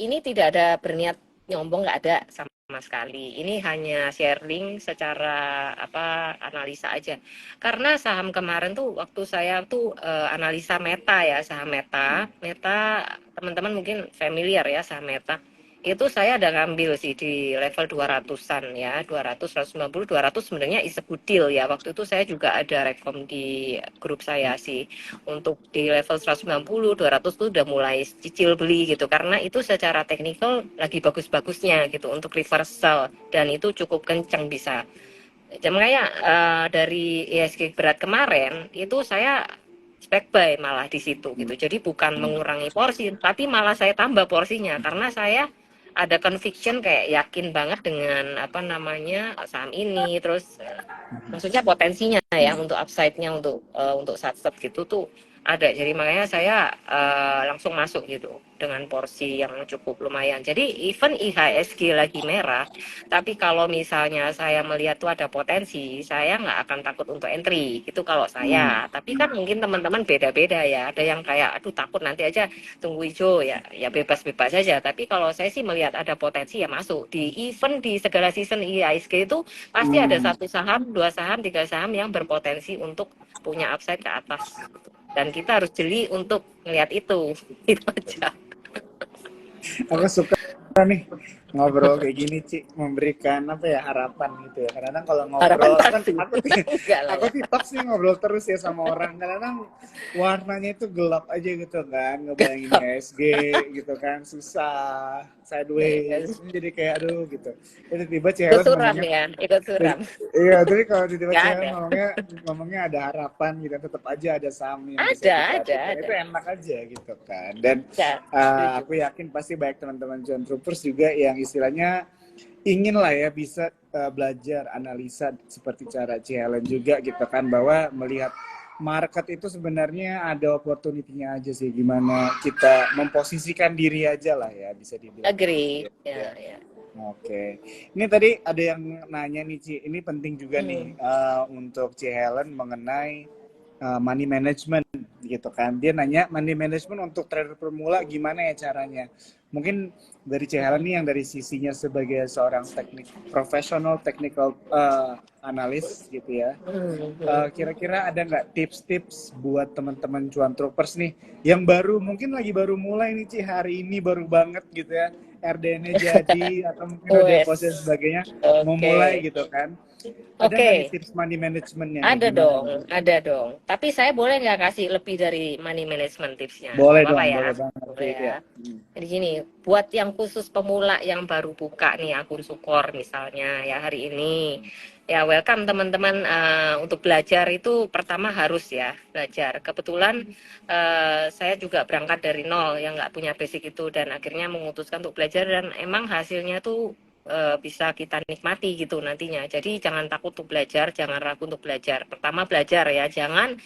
ini tidak ada berniat nyombong, nggak ada sama sekali. Ini hanya sharing secara apa analisa aja. Karena saham kemarin tuh waktu saya tuh analisa Meta ya, saham Meta, Meta teman-teman mungkin familiar ya saham Meta. Itu saya ada ngambil sih di level 200-an ya, 200, 190, 200 sebenarnya is a good deal ya. Waktu itu saya juga ada rekom di grup saya sih untuk di level 190, 200 tuh udah mulai cicil beli gitu karena itu secara teknikal lagi bagus-bagusnya gitu untuk reversal dan itu cukup kencang bisa. Makanya dari ISG berat kemarin itu saya spek buy malah di situ gitu. Jadi bukan mengurangi porsi tapi malah saya tambah porsinya karena saya ada conviction kayak yakin banget dengan apa namanya saham ini terus maksudnya potensinya ya untuk upside-nya untuk saat-saat gitu tuh ada. Jadi makanya saya langsung masuk gitu dengan porsi yang cukup lumayan. Jadi even IHSG lagi merah, tapi kalau misalnya saya melihat tuh ada potensi, saya nggak akan takut untuk entry. Itu kalau Hmm. saya. Tapi kan mungkin teman-teman beda-beda ya. Ada yang kayak aduh takut nanti aja tunggu hijau ya, ya bebas-bebas saja. Tapi kalau saya sih melihat ada potensi ya masuk. Di event di segala season IHSG itu pasti ada Hmm. satu saham, dua saham, tiga saham yang berpotensi untuk punya upside ke atas. Dan kita harus jeli untuk melihat itu. Itu aja. Aku suka nih ngobrol kayak gini, Ci, memberikan apa ya, harapan gitu ya. Kadang-kadang kalau Harapan ngobrol kan palsu. Enggak lah aku ya. TikTok sih ngobrol terus ya sama orang. Kadang-kadang warnanya itu gelap aja gitu kan, ngebayangin ISG gitu kan, susah, sideways. Ini jadi kayak aduh gitu. Jadi tiba Ci Ikut Helen suram ngomongnya, ya, ikut suram. iya, jadi kalau tiba-tiba Enggak Cihan ada. ngomongnya ada harapan gitu, tetap aja ada saham yang bisa Ada, ada, diperhatikan. ada. Itu enak aja gitu kan. Dan Ya, setuju. aku yakin pasti banyak teman-teman John Troopers juga yang istilahnya ingin lah ya bisa belajar analisa seperti cara Ci Helen juga gitu kan, bahwa melihat market itu sebenarnya ada opportunity-nya aja sih, gimana kita memposisikan diri aja lah ya, bisa dibilang Agree. gitu ya. Ya, ya. Oke, ini tadi ada yang nanya nih Ci, ini penting juga nih Hmm. untuk Ci Helen mengenai money management gitu kan. Dia nanya money management untuk trader pemula gimana ya caranya. Mungkin dari Ci Helen nih yang dari sisinya sebagai seorang profesional technical analis gitu ya. Hmm. Hmm. Kira-kira ada nggak tips-tips buat teman-teman cuan troopers nih yang baru mungkin lagi baru mulai nih Ci, hari ini baru banget gitu ya, RDN-nya jadi atau mungkin udah deposit dan Wes. sebagainya, mau mulai Oke. gitu kan, ada nggak nih Oke. tips money managementnya nih Ada gimana dong, nih? ada dong. Tapi saya boleh nggak kasih lebih dari money management tipsnya? Boleh Nggak apa-apa dong, ya? boleh banget Boleh sih ya. ya. Jadi gini, buat yang khusus pemula yang baru buka nih akun Sukor misalnya ya hari ini, ya welcome teman-teman, untuk belajar itu pertama harus ya belajar. Kebetulan saya juga berangkat dari nol yang nggak punya basic itu dan akhirnya memutuskan untuk belajar dan emang hasilnya tuh bisa kita nikmati gitu nantinya. Jadi jangan takut untuk belajar, jangan ragu untuk belajar. Pertama belajar ya, jangan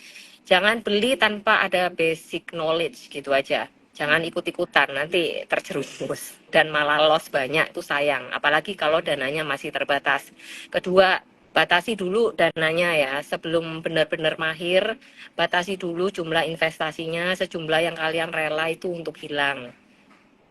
jangan beli tanpa ada basic knowledge gitu aja. Jangan ikut-ikutan, nanti terjerumus dan malah loss banyak, itu sayang. Apalagi kalau dananya masih terbatas. Kedua, batasi dulu dananya ya, sebelum benar-benar mahir, batasi dulu jumlah investasinya, sejumlah yang kalian rela itu untuk hilang.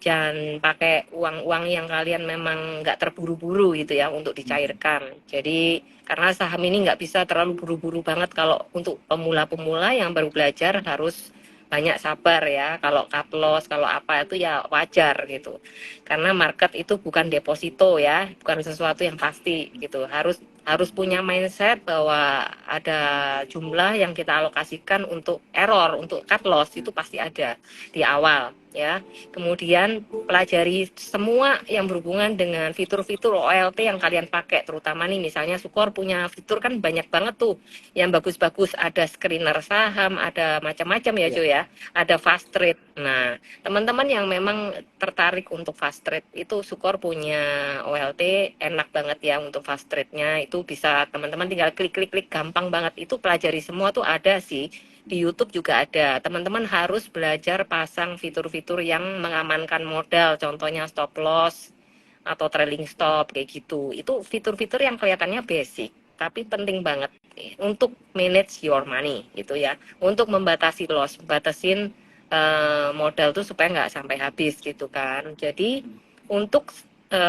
Jangan pakai uang-uang yang kalian memang nggak terburu-buru gitu ya untuk dicairkan. Jadi karena saham ini nggak bisa terlalu buru-buru banget kalau untuk pemula-pemula yang baru belajar harus banyak sabar ya. Kalau cut loss, kalau apa itu ya wajar gitu. Karena market itu bukan deposito ya, bukan sesuatu yang pasti gitu. Harus harus punya mindset bahwa ada jumlah yang kita alokasikan untuk error, untuk cut loss itu pasti ada di awal ya. Kemudian pelajari semua yang berhubungan dengan fitur-fitur OLT yang kalian pakai, terutama nih misalnya Sukor punya fitur kan banyak banget tuh yang bagus-bagus, ada screener saham, ada macam-macam ya Ya. Jo ya, ada fast trade. Nah, teman-teman yang memang tertarik untuk fast trade itu Sukor punya OLT enak banget ya untuk fast trade-nya, itu bisa teman-teman tinggal klik-klik-klik gampang banget, itu pelajari semua tuh ada sih di YouTube juga ada. Teman-teman harus belajar pasang fitur-fitur yang mengamankan modal, contohnya stop loss atau trailing stop kayak gitu. Itu fitur-fitur yang kelihatannya basic, tapi penting banget untuk manage your money gitu ya. Untuk membatasi loss, batasin modal tuh supaya nggak sampai habis gitu kan. Jadi untuk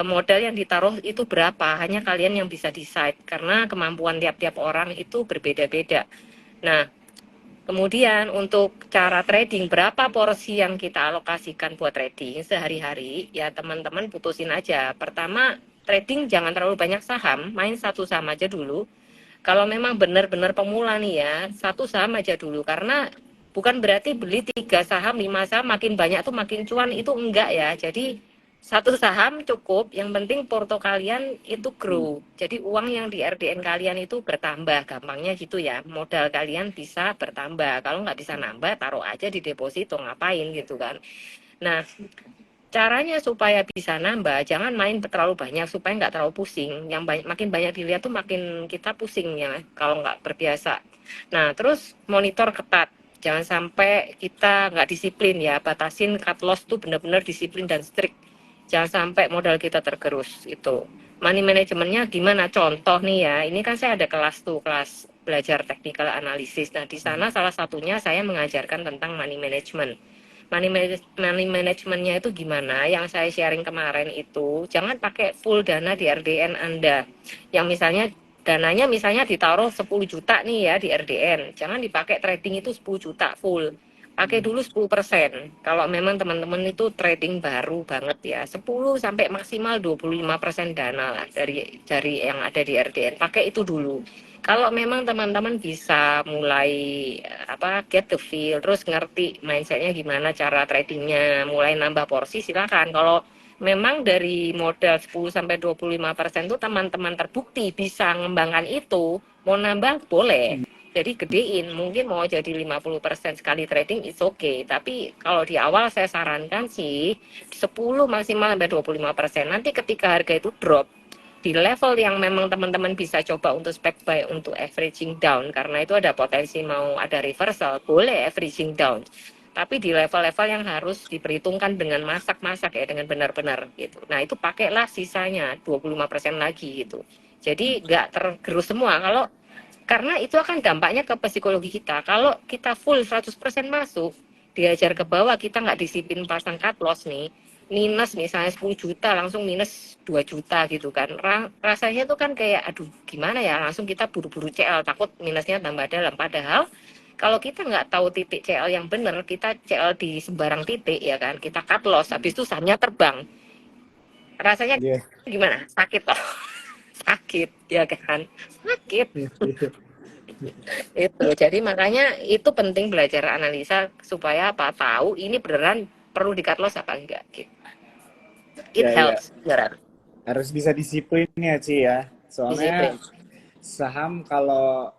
modal yang ditaruh itu berapa, hanya kalian yang bisa decide karena kemampuan tiap-tiap orang itu berbeda-beda. Nah, kemudian untuk cara trading, berapa porsi yang kita alokasikan buat trading sehari-hari, ya teman-teman putusin aja. Pertama, trading jangan terlalu banyak saham, main satu saham aja dulu. Kalau memang benar-benar pemula nih ya, satu saham aja dulu. Karena bukan berarti beli 3 saham, 5 saham, makin banyak tuh makin cuan, itu enggak ya. Jadi satu saham cukup, yang penting porto kalian itu grow. Jadi uang yang di RDN kalian itu bertambah, gampangnya gitu ya. Modal kalian bisa bertambah. Kalau nggak bisa nambah, taruh aja di deposito, ngapain gitu kan. Nah, caranya supaya bisa nambah, jangan main terlalu banyak supaya nggak terlalu pusing. Yang makin banyak dilihat tuh makin kita pusing ya kalau nggak berbiasa. Nah, terus monitor ketat. Jangan sampai kita nggak disiplin ya. Batasin cut loss tuh benar-benar disiplin dan strict. Jangan sampai modal kita tergerus itu. Money manajemennya gimana? Contoh nih ya, ini kan saya ada kelas tuh, kelas belajar technical analysis. Nah, di sana salah satunya saya mengajarkan tentang money management. Money managementnya itu gimana? Yang saya sharing kemarin itu, jangan pakai full dana di RDN Anda. Yang misalnya dananya misalnya ditaruh 10 juta nih ya di RDN. Jangan dipakai trading itu 10 juta full. Pakai dulu 10%. Kalau memang teman-teman itu trading baru banget ya, 10 sampai maksimal 25% dana lah dari yang ada di RDN. Pakai itu dulu. Kalau memang teman-teman bisa mulai get the feel, terus ngerti mindsetnya gimana cara tradingnya, mulai nambah porsi silakan. Kalau memang dari modal 10 sampai 25% itu teman-teman terbukti bisa mengembangkan itu, mau nambah boleh. Jadi gedein, mungkin mau jadi 50% sekali trading it's okay. Tapi kalau di awal saya sarankan sih 10 maksimal sampai 25%. Nanti ketika harga itu drop, di level yang memang teman-teman bisa coba untuk spec buy untuk averaging down, karena itu ada potensi mau ada reversal, boleh averaging down. Tapi di level-level yang harus diperhitungkan dengan masak-masak ya, dengan benar-benar gitu. Nah itu pakailah sisanya 25% lagi gitu. Jadi nggak tergerus semua. Karena itu akan dampaknya ke psikologi kita. Kalau kita full 100% masuk, diajar ke bawah, kita nggak disiplin pasang cut loss nih, minus misalnya 10 juta, langsung minus 2 juta gitu kan. Rasanya tuh kan kayak, aduh gimana ya, langsung kita buru-buru CL, takut minusnya tambah dalam. Padahal kalau kita nggak tahu titik CL yang benar, kita CL di sembarang titik ya kan, kita cut loss, habis itu sahamnya terbang. Rasanya Iya. gimana? Sakit loh. Sakit, ya kan? Sakit. Iya, iya. Itu. Jadi makanya itu penting belajar analisa supaya apa? Tahu ini beneran perlu di cut loss apa enggak gitu. It Ya, ya. helps, beneran. Harus bisa disiplin ya, Ci ya. Soalnya Disiplin. saham kalau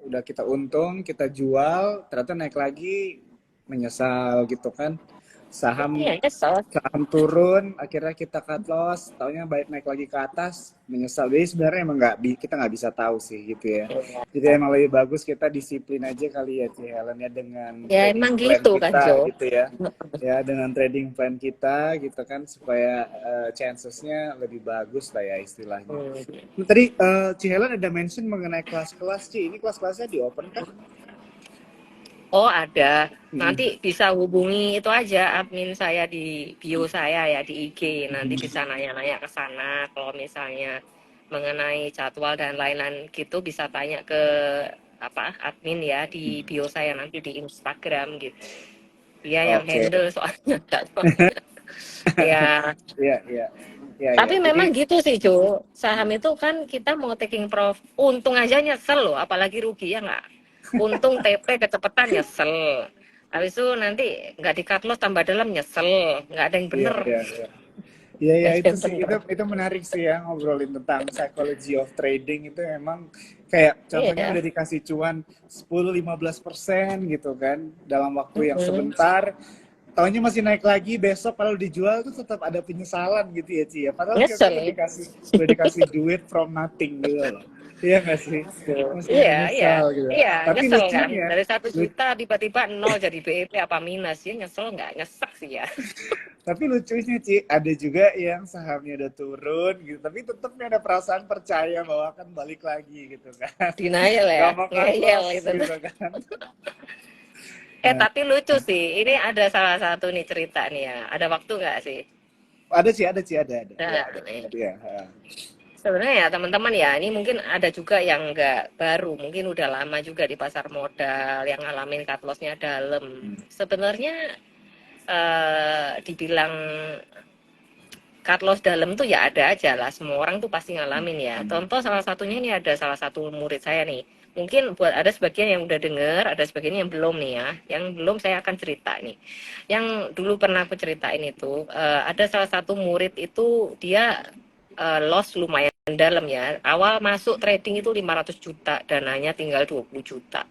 udah kita untung, kita jual, ternyata naik lagi, menyesal gitu kan. Saham Iya, kesel. saham turun, akhirnya kita cut loss, taunya baik naik lagi ke atas, menyesal. Jadi sebenarnya emang kita nggak bisa tahu sih gitu ya. Jadi emang lebih bagus kita disiplin aja kali ya, Ci Helen ya, dengan Ya trading emang plan gitu kan kita Jo. gitu ya. Ya dengan trading plan kita gitu kan supaya chancesnya lebih bagus lah ya istilahnya. Tadi Ci Helen ada mention mengenai kelas-kelas, Ci. Ini kelas-kelasnya di open kan? Oh ada. Hmm. Nanti bisa hubungi itu aja admin saya di bio saya ya di IG. Nanti bisa nanya-nanya ke sana. Kalau misalnya mengenai jadwal dan lain-lain gitu bisa tanya ke apa admin ya di bio saya nanti di Instagram gitu. Dia yang Oke. handle soalnya nggak tahu. Ya, Iya, iya. Iya, iya. tapi Jadi memang gitu sih Jo. Saham itu kan kita mau taking profit, untung aja nyesel loh, apalagi rugi ya nggak. Untung TP kecepatan nyesel. Habis itu nanti nggak di cut loss tambah dalam nyesel, nggak ada yang iya, bener. iya, iya. Iya, Nggak ya ada itu yang sih bener. itu menarik sih ya ngobrolin tentang psychology of trading itu emang kayak contohnya Iya. udah dikasih cuan 10-15% gitu kan dalam waktu yang Mm-mm. sebentar. Taunya masih naik lagi besok kalau dijual tuh tetap ada penyesalan gitu ya Ci ya. Padahal kita Nyesel. udah dikasih duit from nothing gitu loh. Iya nggak sih? Masih Iya, iya, menyesal gitu. iya, Tapi nyesel kan. lucunya, Dari 1 juta lu- tiba-tiba nol jadi BEP apa minus ya nyesel nggak? Nyesek sih ya. tapi lucunya Ci, ada juga yang sahamnya udah turun gitu, tapi tetap ada perasaan percaya bahwa akan balik lagi gitu kan. Denial ya, Gak mau cut ngeyel loss itu. gitu kan. Nah, Tapi lucu sih. Ini ada salah satu nih cerita nih ya. Ada waktu nggak sih? ada sih, ada sih, ada. Ya, Nah, ada. nih. Ya, Sebenarnya ya teman-teman ya, ini mungkin ada juga yang nggak baru, mungkin udah lama juga di pasar modal yang ngalamin cut loss-nya dalam. Sebenarnya dibilang cut loss dalam tuh ya ada aja lah, semua orang tuh pasti ngalamin ya. Contoh salah satunya ini ada salah satu murid saya nih. Mungkin buat ada sebagian yang udah denger, ada sebagian yang belum nih ya. Yang belum saya akan cerita nih. Yang dulu pernah aku ceritain itu, ada salah satu murid itu dia loss lumayan dalam ya. Awal masuk trading itu 500 juta, dananya tinggal 20 juta.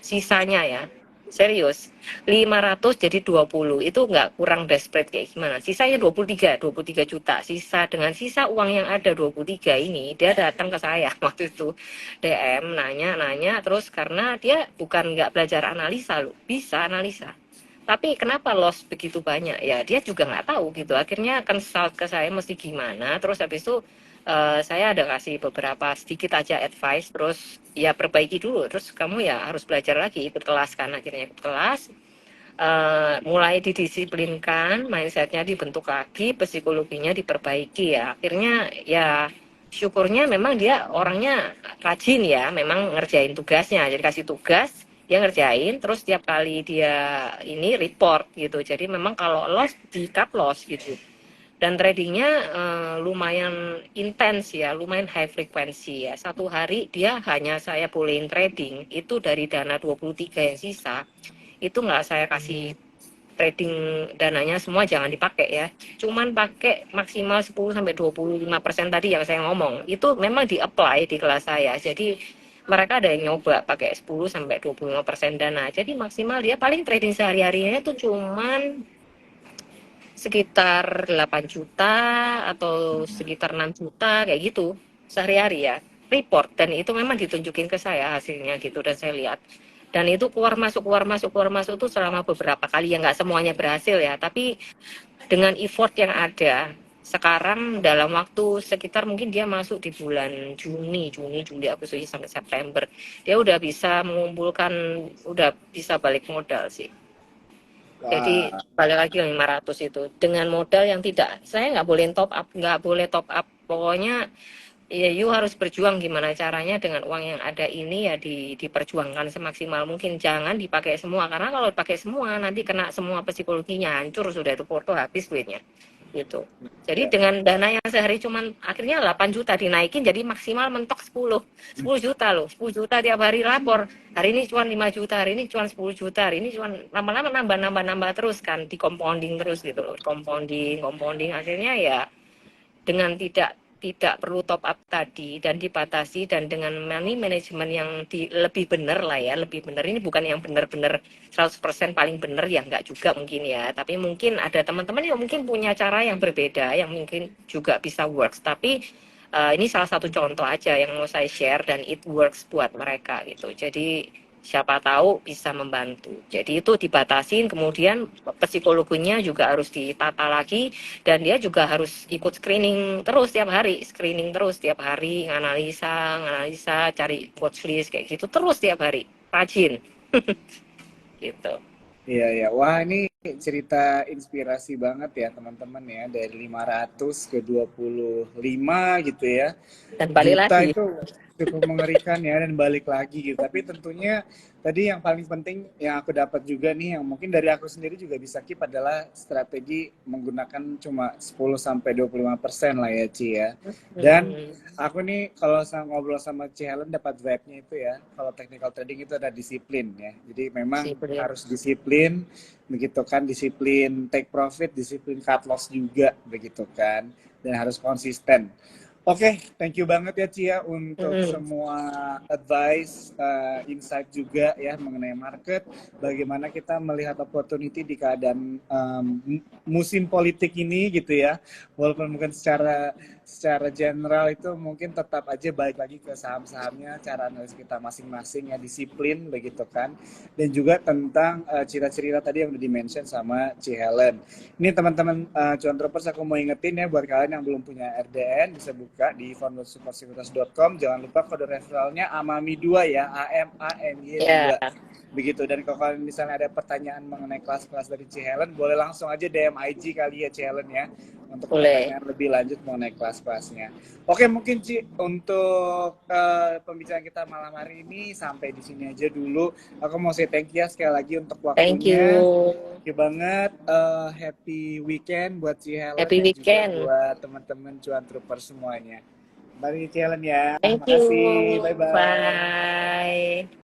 Sisanya ya, serius, 500 jadi 20, itu nggak kurang desperate kayak gimana. Sisanya 23 juta. Dengan sisa uang yang ada 23 ini, dia datang ke saya waktu itu. DM, nanya, terus karena dia bukan nggak belajar analisa loh, bisa analisa. Tapi kenapa loss begitu banyak? Ya dia juga nggak tahu gitu. Akhirnya consult ke saya mesti gimana. Terus habis itu saya ada kasih beberapa sedikit aja advice. Terus ya perbaiki dulu. Terus kamu ya harus belajar lagi ikut kelas kan. Akhirnya ikut kelas. Mulai didisiplinkan, mindsetnya dibentuk lagi, psikologinya diperbaiki ya. Akhirnya ya syukurnya memang dia orangnya rajin ya, memang ngerjain tugasnya. Jadi kasih tugas, dia ngerjain, terus tiap kali dia ini report gitu. Jadi memang kalau loss di cut loss gitu. Dan tradingnya lumayan intens ya, lumayan high frequency ya. Satu hari dia hanya saya bolehin trading itu dari dana 23 yang sisa, itu nggak saya kasih trading dananya semua jangan dipakai ya. Cuman pakai maksimal 10-25% tadi yang saya ngomong. Itu memang di-apply di kelas saya. Jadi mereka ada yang nyoba pakai 10-25% dana. Jadi maksimal dia paling trading sehari-harinya itu cuman sekitar 8 juta atau sekitar 6 juta kayak gitu sehari-hari ya report, dan itu memang ditunjukin ke saya hasilnya gitu dan saya lihat, dan itu keluar masuk tuh selama beberapa kali ya, nggak semuanya berhasil ya, tapi dengan effort yang ada sekarang dalam waktu sekitar mungkin dia masuk di bulan Juli, Agustus sampai September, dia udah bisa mengumpulkan, udah bisa balik modal sih. Jadi Wah, balik lagi 500 itu dengan modal yang tidak, saya nggak boleh top up, nggak boleh top up. Pokoknya ya you harus berjuang gimana caranya dengan uang yang ada ini ya diperjuangkan semaksimal mungkin. Jangan dipakai semua karena kalau dipakai semua nanti kena semua psikologinya, hancur sudah itu foto habis duitnya gitu. Jadi ya. dengan dana yang sehari cuman akhirnya 8 juta dinaikin jadi maksimal mentok 10 juta loh, 10 juta tiap hari lapor. Hari ini cuma 5 juta, hari ini cuma 10 juta, hari ini cuma lama-lama nambah terus kan, di compounding terus gitu loh, compounding akhirnya ya dengan tidak perlu top up tadi dan dibatasi, dan dengan money management yang lebih benar lah ya, lebih benar ini bukan yang benar-benar 100% paling benar ya, enggak juga mungkin ya, tapi mungkin ada teman-teman yang mungkin punya cara yang berbeda yang mungkin juga bisa works, tapi ini salah satu contoh aja yang mau saya share dan it works buat mereka gitu. Jadi siapa tahu bisa membantu. Jadi itu dibatasin, kemudian psikologinya juga harus ditata lagi, dan dia juga harus ikut screening terus tiap hari, nganalisa, cari watch list kayak gitu terus tiap hari, rajin gitu. Iya ya. Wah, ini cerita inspirasi banget ya teman-teman ya, dari 500 ke 25 gitu ya. Dan balik Juta lagi, itu cukup mengerikan ya, dan balik lagi gitu. Tapi tentunya tadi yang paling penting yang aku dapat juga nih, yang mungkin dari aku sendiri juga bisa keep, adalah strategi menggunakan cuma 10 sampai 25% lah ya Ci ya. Dan aku nih kalau ngobrol sama Ci Helen dapat vibe-nya itu ya, kalau technical trading itu ada disiplin ya. Jadi memang disiplin. harus disiplin begitu kan, disiplin take profit, disiplin cut loss juga begitu kan, dan harus konsisten. Oke, thank you banget ya Cia untuk semua advice, insight juga ya mengenai market, bagaimana kita melihat opportunity di keadaan musim politik ini gitu ya. Walaupun mungkin secara general itu mungkin tetap aja balik lagi ke saham-sahamnya, cara analisis kita masing-masing ya, disiplin begitu kan. Dan juga tentang cerita-cerita tadi yang udah di-mention sama Ci Helen. Ini teman-teman cuan troopers, aku mau ingetin ya buat kalian yang belum punya RDN, bisa buka di foundersupersekuritas.com. Jangan lupa kode referralnya AMAMI2 ya, AMAMY 2. Ya, Begitu. Dan kalau kalian misalnya ada pertanyaan mengenai kelas-kelas dari Ci Helen, boleh langsung aja DM IG kali ya Ci Helen ya, untuk boleh. pertanyaan lebih lanjut mengenai kelas-kelasnya. Oke, mungkin Ci, untuk pembicaraan kita malam hari ini sampai di sini aja dulu. Aku mau say thank you ya sekali lagi untuk Thank waktunya. you. Thank you banget. Happy weekend buat Ci Helen Happy dan juga weekend. buat teman-teman cuan trooper semuanya. Mari Ci Helen ya. Thank you. Makasih. Bye-bye. Bye.